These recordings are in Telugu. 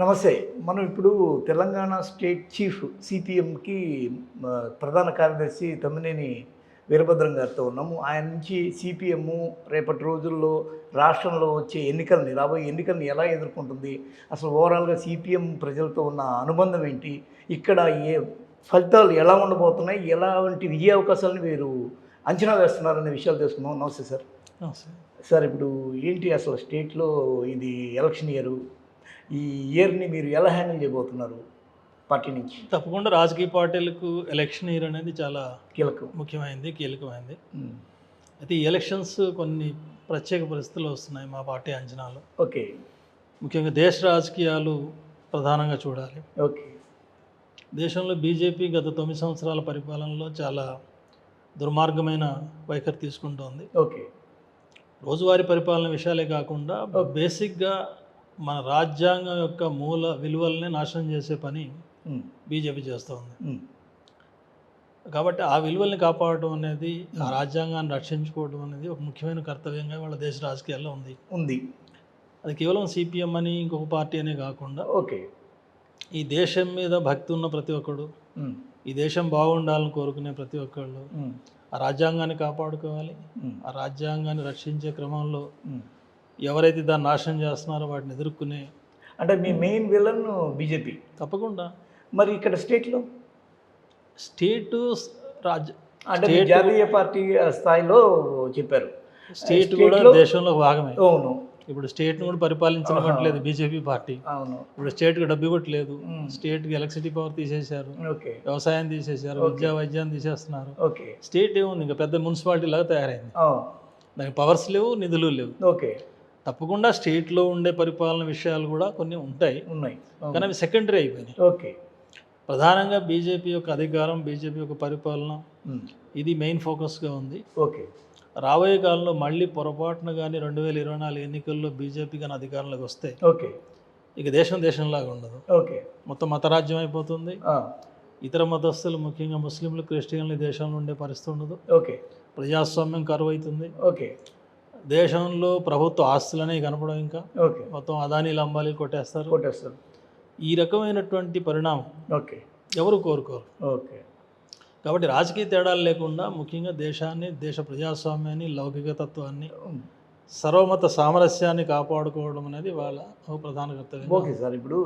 నమస్తే. మనం ఇప్పుడు తెలంగాణ స్టేట్ చీఫ్ సిపిఎంకి ప్రధాన కార్యదర్శి తమ్మినేని వీరభద్రం గారితో ఉన్నాము. ఆయన నుంచి సిపిఎం రేపటి రోజుల్లో రాష్ట్రంలో వచ్చే ఎన్నికల్ని, రాబోయే ఎన్నికల్ని ఎలా ఎదుర్కొంటుంది, అసలు ఓవరాల్గా సిపిఎం ప్రజలతో ఉన్న అనుబంధం ఏంటి, ఇక్కడ ఏ ఫలితాలు ఎలా ఉండబోతున్నాయి, ఎలాంటి విజయ అవకాశాలను మీరు అంచనా వేస్తున్నారనే విషయాలు తెలుసుకుందాం. నమస్తే సార్. నమస్తే సార్, ఇప్పుడు ఏంటి అసలు స్టేట్లో ఇది ఎలక్షన్ ఇయరు, ఈ ఇయర్ని మీరు ఎలా హ్యాండిల్ చేయబోతున్నారు పార్టీ నుంచి? తప్పకుండా రాజకీయ పార్టీలకు ఎలక్షన్ ఇయర్ అనేది చాలా కీలకం, కీలకమైంది. అయితే ఈ ఎలక్షన్స్ కొన్ని ప్రత్యేక పరిస్థితులు వస్తున్నాయి మా పార్టీ అంచనాలు. ఓకే. ముఖ్యంగా దేశ రాజకీయాలు ప్రధానంగా చూడాలి. ఓకే. దేశంలో బీజేపీ గత 9 సంవత్సరాల పరిపాలనలో చాలా దుర్మార్గమైన వైఖరి తీసుకుంటోంది. ఓకే. రోజువారీ పరిపాలన విషయాలే కాకుండా బేసిక్గా మన రాజ్యాంగం యొక్క మూల విలువల్ని నాశనం చేసే పని బీజేపీ చేస్తుంది. కాబట్టి ఆ విలువల్ని కాపాడటం అనేది, ఆ రాజ్యాంగాన్ని రక్షించుకోవడం అనేది ఒక ముఖ్యమైన కర్తవ్యంగా వాళ్ళ దేశ రాజకీయాల్లో ఉంది. అది కేవలం సిపిఎం అని ఇంకొక పార్టీ అనే కాకుండా, ఓకే, ఈ దేశం మీద భక్తి ఉన్న ప్రతి ఒక్కడు, ఈ దేశం బాగుండాలని కోరుకునే ప్రతి ఒక్కళ్ళు ఆ రాజ్యాంగాన్ని కాపాడుకోవాలి. ఆ రాజ్యాంగాన్ని రక్షించే క్రమంలో ఎవరైతే దాన్ని నాశనం చేస్తున్నారో వాటిని ఎదుర్కొనే, అంటే మీ మెయిన్ విలన్ బీజేపీ. తప్పకుండా. మరి ఇక్కడ స్టేట్లో స్టేటు అంటే జాతీయ పార్టీ స్థాయిలో చెప్పారు, స్టేట్ కూడా దేశంలో భాగమే. అవును. ఇప్పుడు స్టేట్ను కూడా పరిపాలించట్లేదు బీజేపీ పార్టీ. అవును. ఇప్పుడు స్టేట్కి డబ్బు ఇవ్వట్లేదు, స్టేట్కి ఎలక్ట్రిసిటీ పవర్ తీసేశారు, ఓకే, వ్యవసాయం తీసేశారు, వైద్యాన్ని తీసేస్తున్నారు. ఓకే. స్టేట్ ఏముంది, ఇంకా పెద్ద మున్సిపాలిటీ లాగా తయారైంది. దానికి పవర్స్ లేవు, నిధులు లేవు. ఓకే. తప్పకుండా స్టేట్లో ఉండే పరిపాలన విషయాలు కూడా కొన్ని ఉన్నాయి, కానీ అవి సెకండరీ అయిపోయినాయి. ఓకే. ప్రధానంగా బీజేపీ యొక్క అధికారం, బీజేపీ యొక్క పరిపాలన, ఇది మెయిన్ ఫోకస్గా ఉంది. ఓకే. రాబోయే కాలంలో మళ్ళీ పొరపాటున కానీ 2024 ఎన్నికల్లో బీజేపీ కానీ అధికారంలోకి వస్తే, ఓకే, ఇక దేశంలాగా ఉండదు. ఓకే, మొత్తం మతరాజ్యం అయిపోతుంది. ఇతర మతస్థులు, ముఖ్యంగా ముస్లింలు, క్రిస్టియన్లు దేశంలో ఉండే పరిస్థితి ఉండదు. ఓకే. ప్రజాస్వామ్యం కరువు అవుతుంది. ఓకే. దేశంలో ప్రభుత్వ ఆస్తులనే కనపడం, ఇంకా ఓకే, మొత్తం అదానీలు, అంబానీలు కొట్టేస్తారు. ఈ రకమైనటువంటి పరిణామం ఓకే ఎవరు కోరుకోరు. ఓకే. కాబట్టి రాజకీయ తేడాలు లేకుండా ముఖ్యంగా దేశాన్ని, దేశ ప్రజాస్వామ్యాన్ని, లౌకిక తత్వాన్ని, సర్వమత సామరస్యాన్ని కాపాడుకోవడం అనేది వాళ్ళ ఒక ప్రధాన కర్తవ్యం. ఓకే సార్, ఇప్పుడు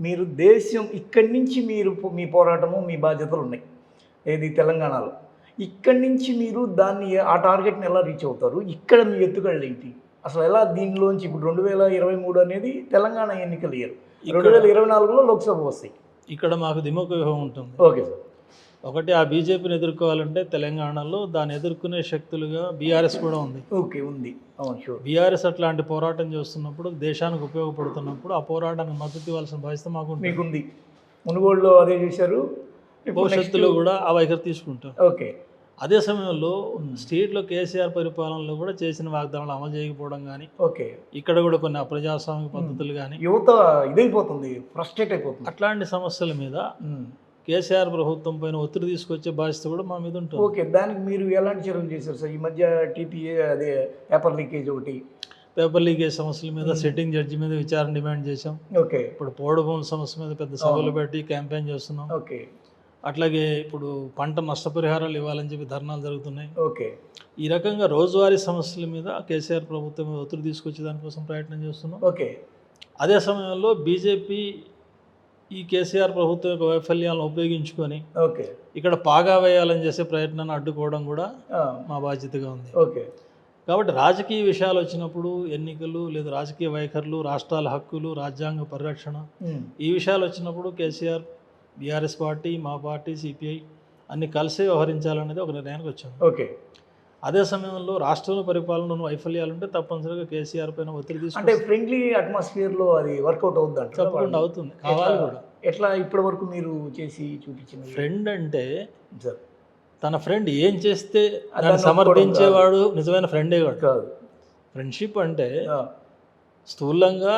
మీరు దేశం ఇక్కడి నుంచి మీరు మీ పోరాటము, మీ బాధ్యతలు ఉన్నాయి ఏది తెలంగాణలో. ఇక్కడి నుంచి మీరు దాన్ని, ఆ టార్గెట్ని ఎలా రీచ్ అవుతారు? ఇక్కడ మీ ఎత్తుగడలు ఏంటి అసలు? ఎలా దీనిలోంచి ఇప్పుడు 2023 అనేది తెలంగాణ ఎన్నికల ఇయర్, 2024లో లోక్సభ వస్తాయి. ఇక్కడ మాకు దిమోక వ్యూహం ఉంటుంది. Okay sir. ఒకటి, ఆ బీజేపీని ఎదుర్కోవాలంటే తెలంగాణలో దాన్ని ఎదుర్కొనే శక్తులుగా బీఆర్ఎస్ కూడా ఉంది. ఓకే, ఉంది. అవును, షూర్. బీఆర్ఎస్ అట్లాంటి పోరాటం చేస్తున్నప్పుడు, దేశానికి ఉపయోగపడుతున్నప్పుడు ఆ పోరాటానికి మద్దతు ఇవ్వాల్సిన బాధ్యత మీకుంది. మునుగోడులో అదే చేశారు, భవిష్యత్తులో కూడా ఆ వైఖరి తీసుకుంటాం. ఓకే. అదే సమయంలో స్టేట్లో కేసీఆర్ పరిపాలనలో కూడా చేసిన వాగ్దానాలు అమలు చేయకపోవడం కానీ, ఓకే, ఇక్కడ కూడా కొన్ని అప్రజాస్వామిక పద్ధతులు కానీ, యువత ఇదైపోతుంది, ఫ్రస్ట్రేట్ అయిపోతుంది. అట్లాంటి సమస్యల మీద కేసీఆర్ ప్రభుత్వం పైన ఒత్తిడి తీసుకొచ్చే బాధ్యత కూడా మా మీద ఉంటుంది. ఓకే. దానికి మీరు ఎలాంటి చర్యలు చేశారు సార్? ఈ మధ్య టీపీఏ, అదే పేపర్ లీకేజ్ ఒకటి, పేపర్ లీకేజ్ సమస్యల మీద సిట్టింగ్ జడ్జి మీద విచారణ డిమాండ్ చేశాం. ఓకే. ఇప్పుడు పోడభూముల సమస్య మీద పెద్ద సభలు పెట్టి క్యాంపెయిన్ చేస్తున్నాం. ఓకే. అట్లాగే ఇప్పుడు పంట నష్టపరిహారాలు ఇవ్వాలని చెప్పి ధర్నాలు జరుగుతున్నాయి. ఓకే. ఈ రకంగా రోజువారీ సమస్యల మీద కేసీఆర్ ప్రభుత్వం మీద ఒత్తిడి తీసుకొచ్చే దానికోసం ప్రయత్నం చేస్తున్నాం. ఓకే. అదే సమయంలో బీజేపీ ఈ కేసీఆర్ ప్రభుత్వం యొక్క వైఫల్యాలను ఉపయోగించుకొని ఓకే, ఇక్కడ పాగా వేయాలని చేసే ప్రయత్నాన్ని అడ్డుకోవడం కూడా మా బాధ్యతగా ఉంది. ఓకే. కాబట్టి రాజకీయ విషయాలు వచ్చినప్పుడు, ఎన్నికలు లేదా రాజకీయ వైఖరులు, రాష్ట్రాల హక్కులు, రాజ్యాంగ పరిరక్షణ, ఈ విషయాలు వచ్చినప్పుడు కేసీఆర్, బీఆర్ఎస్ పార్టీ, మా పార్టీ, సిపిఐ అన్ని కలిసే వ్యవహరించాలనేది ఒక నిర్ణయానికి వచ్చాము. ఓకే. అదే సమయంలో రాష్ట్రంలో పరిపాలనలో వైఫల్యాలు ఉంటే తప్పనిసరిగా కేసీఆర్ పైన ఒత్తిడి తీసుకుంటే, అంటే ఫ్రెండ్లీ అట్మాస్ఫియర్లో అది వర్కౌట్ అవుతుంది. తప్పకుండా అవుతుంది, కావాలి కూడా. ఎట్లా ఇప్పటి వరకు మీరు చేసి చూపించింది? ఫ్రెండ్ అంటే సార్, తన ఫ్రెండ్ ఏం చేస్తే దాన్ని సమర్థించేవాడు నిజమైన ఫ్రెండే కాదు. ఫ్రెండ్షిప్ అంటే స్థూలంగా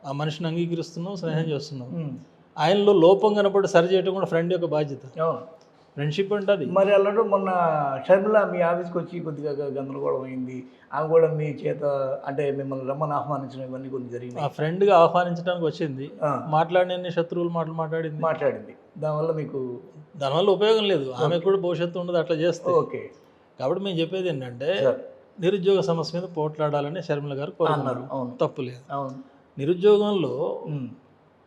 ఆ మనిషిని అంగీకరిస్తున్నాం, స్నేహం చేస్తున్నాం, ఆయనలో లోపం కనపడి సరి చేయడం కూడా ఫ్రెండ్ యొక్క బాధ్యత. ఫ్రెండ్షిప్ అంటే అది. మరి అల్లడు మొన్న షర్మిల మీ ఆఫీస్కి వచ్చి కొద్దిగా గందరగోళం అయింది. ఆమె కూడా మీ చేత అంటే మిమ్మల్ని రమ్మని ఆహ్వానించడం ఇవన్నీ కొన్ని ఆ జరిగినాయి. ఫ్రెండ్గా ఆహ్వానించడానికి వచ్చింది, ఆ, మాట్లాడిన శత్రువులు మాట్లాడింది. మాట్లాడింది. దానివల్ల మీకు దానివల్ల ఉపయోగం లేదు, ఆమెకు కూడా భవిష్యత్తు ఉండదు అట్లా చేస్తే. ఓకే కాబట్టి మేము చెప్పేది ఏంటంటే సార్ నిరుద్యోగ సమస్య మీద పోట్లాడాలని షర్మిల గారు అన్నారు. కోరుకున్నారు. అవును తప్పు లేదు. అవును. నిరుద్యోగంలో ఉమ్.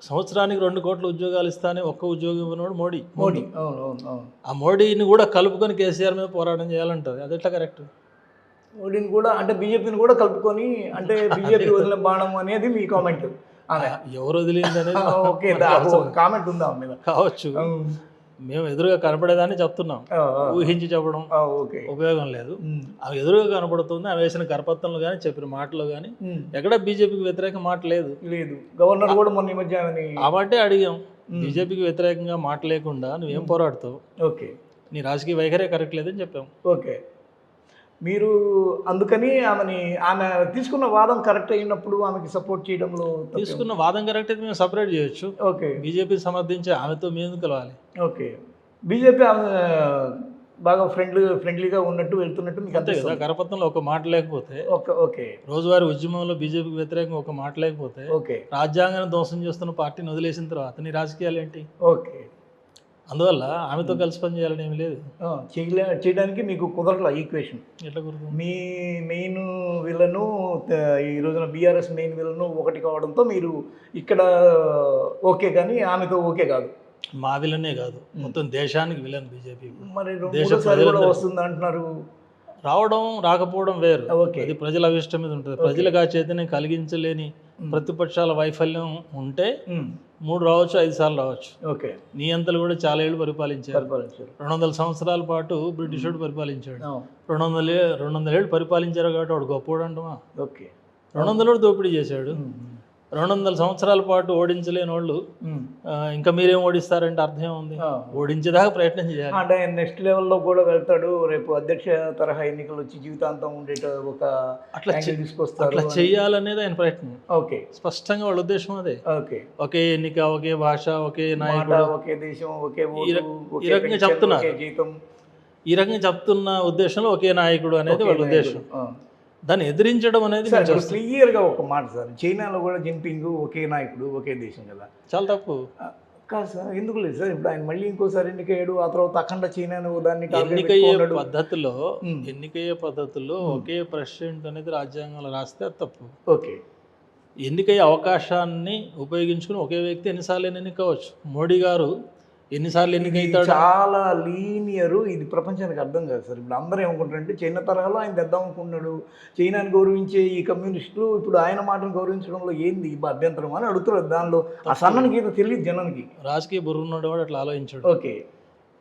సంవత్సరానికి 2 కోట్ల ఉద్యోగాలు ఇస్తానే ఒక్క ఉద్యోగం ఇవ్వనోడు మోడీ. మోడీ అవును అవును అవును. ఆ మోడీని కూడా కలుపుకొని కేసీఆర్ మీద పోరాటం చేయాలంటది, అది ఎట్లా కరెక్ట్? మోడీని కూడా అంటే బీజేపీని కూడా కలుపుకొని అంటే బీజేపీ వదిలిన బాణం అనేది మీ కామెంట్. ఎవరు వదిలింది అనేది ఓకే కామెంట్ ఉందా ఆమె మీద? కావచ్చు, మేము ఎదురుగా కనపడేదాన్ని చెప్తున్నాం, ఊహించి చెప్పడం ఓకే ఉపయోగం లేదు. ఆమె ఎదురుగా కనపడుతుంది, ఆమె వేసిన కరపత్రంలో కానీ చెప్పిన మాటలో కానీ ఎక్కడ బీజేపీకి వ్యతిరేక మాట లేదు. లేదు. గవర్నర్ కూడా మొన్న ఈ మధ్య ఆమెని ఆ మాటే అడిగాం, బీజేపీకి వ్యతిరేకంగా మాట లేకుండా నువ్వేం పోరాడుతావు, ఓకే నీ రాజకీయ వైఖరే కరెక్ట్ లేదని చెప్పాం. ఓకే మీరు అందుకని ఆమె తీసుకున్న వాదం కరెక్ట్ అయినప్పుడు ఆమెకి సపోర్ట్ చేయడంలో తీసుకున్న వాదం కరెక్ట్ అయితే మేము సపరేట్ చేయొచ్చు. ఓకే బీజేపీ సమర్థించే ఆమెతో మేము కలవాలి. ఓకే బీజేపీ ఆమె బాగా ఫ్రెండ్లీగా ఉన్నట్టు వెళ్తున్నట్టు మీకు అంతే కదా. కరపత్రంలో ఒక మాట లేకపోతే, ఓకే రోజువారీ ఉద్యమంలో బీజేపీకి వ్యతిరేకంగా ఒక మాట లేకపోతే, ఓకే రాజ్యాంగాన్ని ధ్వంసం చేస్తున్న పార్టీని వదిలేసిన తర్వాత నీ రాజకీయాలు ఏంటి? ఓకే అందువల్ల ఆమెతో కలిసి పని చేయాలని ఏమి లేదు. చేయడానికి మీకు కుదరట్ల ఈక్వేషన్. ఎట్లా కుదురుతుంది? మీ మెయిన్ విలను ఈ రోజున బీఆర్ఎస్ మెయిన్ విలను ఒకటి కావడంతో మీరు ఇక్కడ ఓకే కానీ ఆమెతో ఓకే కాదు. మా విలనే కాదు, మొత్తం దేశానికి విలన్ బీజేపీ. మరి దేశ వస్తుంది అంటున్నారు. రావడం రాకపోవడం వేరు, ఓకే అది ప్రజల అభిష్టం మీద ఉంటుంది. ప్రజలకు ఆ చైతన్యం కలిగించలేని ప్రతిపక్షాల వైఫల్యం ఉంటే 3 రావచ్చు, 5 సార్లు రావచ్చు. ఓకే నీ అంతలు కూడా చాలా ఏళ్ళు పరిపాలించారు. 200 సంవత్సరాల పాటు బ్రిటిషుడు పరిపాలించాడు. 200 ఏళ్ళు పరిపాలించారు కాబట్టి వాడు గొప్పోడు అంటమా? ఓకే 200 ఏళ్ళు దోపిడీ చేశాడు. 200 సంవత్సరాల పాటు ఓడించలేని వాళ్ళు ఇంకా మీరేం ఓడిస్తారంటే అర్థం ఉంది. ఓడించేదాకా ప్రయత్నం చేయాలి. అంటే నెక్స్ట్ లెవెల్లో కూడా వెళ్తాడు. రేపు అధ్యక్ష తరహా ఎన్నికలు వచ్చి జీవితాంతం ఉండేట ఒక అట్లా తీసుకొస్తారు. అట్లా చెయ్యాలనేది ఆయన ప్రయత్నం. ఓకే స్పష్టంగా వాళ్ళ ఉద్దేశం అదే. ఓకే ఒకే ఎన్నిక, ఒకే భాష, ఒకే నాయకుడు, ఒకే దేశం, ఒకే ఈ రకంగా చెప్తున్నారు. ఈ రకంగా చెప్తున్న ఉద్దేశంలో ఒకే నాయకుడు అనేది వాళ్ళ ఉద్దేశం. దాన్ని ఎదిరించడం అనేది క్లియర్గా ఒక మాట సార్. చైనాలో కూడా జిన్పింగ్ ఒకే నాయకుడు ఒకే దేశం కదా. చాలా తప్పు కాదు సార్. ఎందుకు లేదు సార్? ఇప్పుడు ఆయన మళ్ళీ ఇంకోసారి ఎన్నికయ్యాడు, ఆ తర్వాత అఖండ చైనాను దాన్ని ఎన్నికయ్యే పద్ధతిలో ఒకే ప్రెసిడెంట్ అనేది రాజ్యాంగంలో రాస్తే అది తప్పు. ఓకే ఎన్నికయ్యే అవకాశాన్ని ఉపయోగించుకుని ఒకే వ్యక్తి ఎన్నిసార్లు ఎన్నికవచ్చు. మోడీ గారు ఎన్నిసార్లు ఎన్నికైతాడు? చాలా లీనియరు. ఇది ప్రపంచానికి అర్థం కాదు సార్. ఇప్పుడు అందరూ ఏమనుకుంటారంటే చైనా తరహాలో ఆయన తెద్దాం అనుకున్నాడు. చైనాని గౌరవించే ఈ కమ్యూనిస్టులు ఇప్పుడు ఆయన మాటను గౌరవించడంలో ఏంది అభ్యంతరం అని అడుగుతారు. దానిలో ఆ సన్ననికి ఏదో తెలియదు జనానికి. రాజకీయ బుర్ర ఉన్నాడు వాడు అట్లా ఆలోచించాడు. ఓకే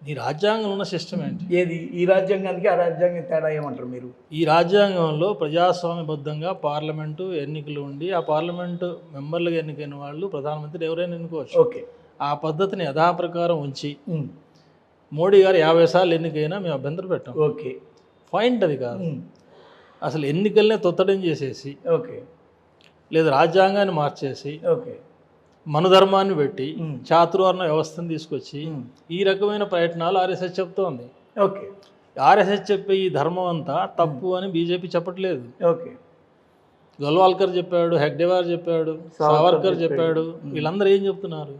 ఈ రాజ్యాంగంలో ఉన్న సిస్టమ్ ఏంటి? ఏది ఈ రాజ్యాంగానికి ఆ రాజ్యాంగం తేడా ఏమంటారు మీరు? ఈ రాజ్యాంగంలో ప్రజాస్వామ్యబద్ధంగా పార్లమెంటు ఎన్నికలు ఉండి ఆ పార్లమెంటు మెంబర్లుగా ఎన్నికైన వాళ్ళు ప్రధానమంత్రి ఎవరైనా ఎన్నుకోవచ్చు. ఓకే ఆ పద్ధతిని యథాప్రకారం ఉంచి మోడీ గారు 50 సార్లు ఎన్నికైనా మేము అభ్యంతరం పెట్టాం. ఓకే పాయింట్ అది కాదు. అసలు ఎన్నికల్నే తొత్తడం చేసేసి, ఓకే లేదా రాజ్యాంగాన్ని మార్చేసి, ఓకే మనుధర్మాన్ని పెట్టి చాతుర్వర్ణ వ్యవస్థను తీసుకొచ్చి ఈ రకమైన ప్రయత్నాలు ఆర్ఎస్ఎస్ చెప్తోంది. ఓకే ఆర్ఎస్ఎస్ చెప్పే ఈ ధర్మం అంతా తప్పు అని బీజేపీ చెప్పట్లేదు. ఓకే గోల్వాల్కర్ చెప్పాడు, హెగ్డేవార్ చెప్పాడు, సావర్కర్ చెప్పాడు. వీళ్ళందరూ ఏం చెప్తున్నారు?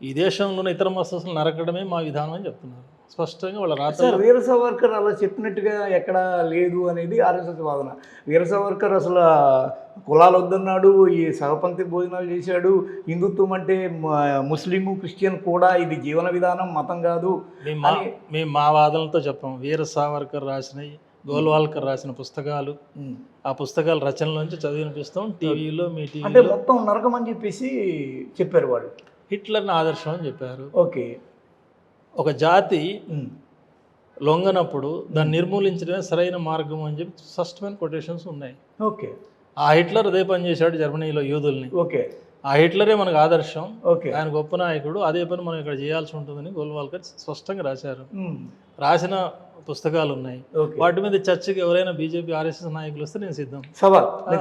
ఈ దేశంలోని ఇతర మస్తసులు నరకడమే మా విధానం అని చెప్తున్నారు స్పష్టంగా. వాళ్ళ రాత్రి వీర సావర్కర్ అలా చెప్పినట్టుగా ఎక్కడా లేదు అనేది ఆర్ఎస్ఎస్ వాదన. వీర సావర్కర్ అసలు కులాలు వద్దన్నాడు, ఈ సహపంక్తి భోజనాలు చేశాడు. హిందుత్వం అంటే ముస్లిము క్రిస్టియన్ కూడా ఇది జీవన విధానం, మతం కాదు. మేము మా వాదనలతో చెప్పాం. వీర సావర్కర్ రాసినవి, గోల్వాల్కర్ రాసిన పుస్తకాలు, ఆ పుస్తకాల రచనలోంచి చదివినిపిస్తాం టీవీలో. మీ టీవీ అంటే మొత్తం నరకం అని చెప్పేసి చెప్పారు వాళ్ళు. హిట్లర్ని ఆదర్శం అని చెప్పారు. ఓకే ఒక జాతి లొంగనప్పుడు దాన్ని నిర్మూలించడమే సరైన మార్గం అని చెప్పి స్పష్టమైన కొటేషన్స్ ఉన్నాయి. ఓకే ఆ హిట్లర్ అదే పని చేశాడు జర్మనీలో యూదుల్ని. ఓకే ఆ హిట్లరే మనకు ఆదర్శం. ఓకే ఆయన గొప్ప నాయకుడు, అదే పని మనం ఇక్కడ చేయాల్సి ఉంటుందని గోల్వాల్కర్ స్పష్టంగా రాశారు. రాసిన పుస్తకాలు ఉన్నాయి. వాటి మీద చర్చకి ఎవరైనా బీజేపీ ఆర్ఎస్ఎస్ నాయకులు వస్తే నేను సిద్ధం.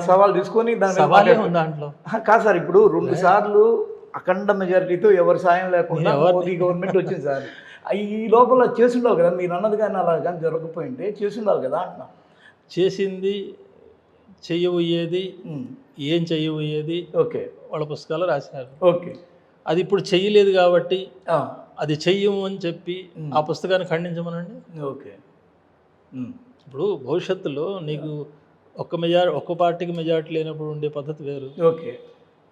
సవాల్ తీసుకొని సవాలే ఉంది దాంట్లో. కాదు సార్, ఇప్పుడు 2 సార్లు అఖండ మెజారిటీతో ఎవరి సాయం లేకుండా మోదీ గవర్నమెంట్ వచ్చింది సార్. ఈ లోపల చేసిండాలి కదా, మీరు అన్నది కానీ అలా కానీ జరగకపోయింటే చేసిండాలి కదా అంటున్నా. చేసింది, చెయ్యబోయేది, ఏం చెయ్యబోయేది ఓకే, వాళ్ళ పుస్తకాలు రాశారు. ఓకే. అది ఇప్పుడు చెయ్యలేదు కాబట్టి ఆ, అది చెయ్యము అని చెప్పి ఆ పుస్తకాన్ని ఖండించమనండి. ఓకే. ఇప్పుడు భవిష్యత్తులో నీకు ఒక్క పార్టీకి మెజారిటీ లేనప్పుడు ఉండే పద్ధతి వేరు. ఓకే.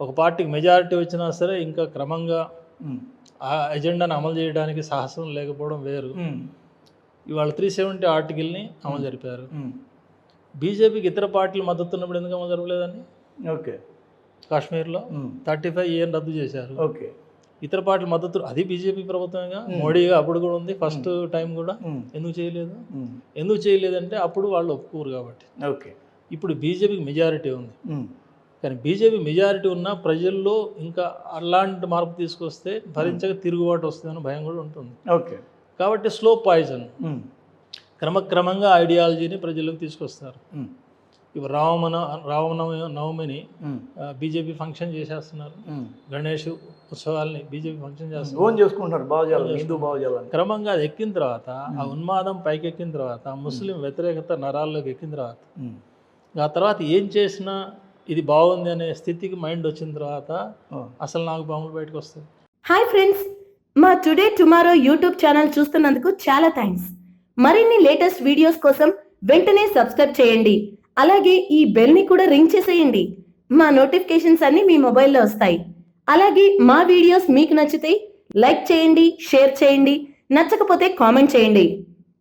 ఒక పార్టీకి మెజారిటీ వచ్చినా సరే ఇంకా క్రమంగా ఆ ఎజెండాను అమలు చేయడానికి సాహసం లేకపోవడం వేరు. ఇవాళ 370 ఆర్టికల్ని అమలు జరిపారు. బీజేపీకి ఇతర పార్టీలు మద్దతు ఉన్నప్పుడు ఎందుకు అమలు జరపలేదని? ఓకే. కాశ్మీర్లో 35A రద్దు చేశారు. ఓకే. ఇతర పార్టీల మద్దతు, అది బీజేపీ ప్రభుత్వంగా, మోడీగా అప్పుడు కూడా ఉంది, ఫస్ట్ టైం కూడా. ఎందుకు చేయలేదు? ఎందుకు చేయలేదంటే అప్పుడు వాళ్ళు ఒప్పుకోరు కాబట్టి. ఓకే. ఇప్పుడు బీజేపీకి మెజారిటీ ఉంది, కానీ బీజేపీ మెజారిటీ ఉన్న ప్రజల్లో ఇంకా అలాంటి మార్పు తీసుకొస్తే భరించక తిరుగుబాటు వస్తుందని భయం కూడా ఉంటుంది. ఓకే. కాబట్టి స్లో పాయిజన్, క్రమక్రమంగా ఐడియాలజీని ప్రజల్లోకి తీసుకొస్తారు. ఇప్పుడు రామనవమిని బీజేపీ ఫంక్షన్ చేసేస్తున్నారు, గణేష్ ఉత్సవాల్ని బీజేపీ ఫంక్షన్ చేస్తున్నారు, ఓన్ చేసుకుంటారు, బాగుజాలని, హిందూ బాగుజాలని. క్రమంగా అది ఎక్కిన తర్వాత, ఆ ఉన్మాదం పైకి ఎక్కిన తర్వాత, ముస్లిం వ్యతిరేకత నరాల్లోకి ఎక్కిన తర్వాత, ఆ తర్వాత ఏం చేసినా ఇది బాగుంది అనే స్థితికి మైండ్ వచ్చిన తర్వాత అసలు నాకు బాంబులు బయటకు వస్తాయి. హాయ్ ఫ్రెండ్స్, మా టుడే టుమారో యూట్యూబ్ ఛానల్ చూస్తున్నందుకు చాలా థ్యాంక్స్. మరిన్ని లేటెస్ట్ వీడియోస్ కోసం వెంటనే సబ్స్క్రైబ్ చేయండి. అలాగే ఈ బెల్ని కూడా రింగ్ చేసేయండి. మా నోటిఫికేషన్స్ అన్ని మీ మొబైల్లో వస్తాయి. అలాగే మా వీడియోస్ మీకు నచ్చితే లైక్ చేయండి, షేర్ చేయండి, నచ్చకపోతే కామెంట్ చేయండి.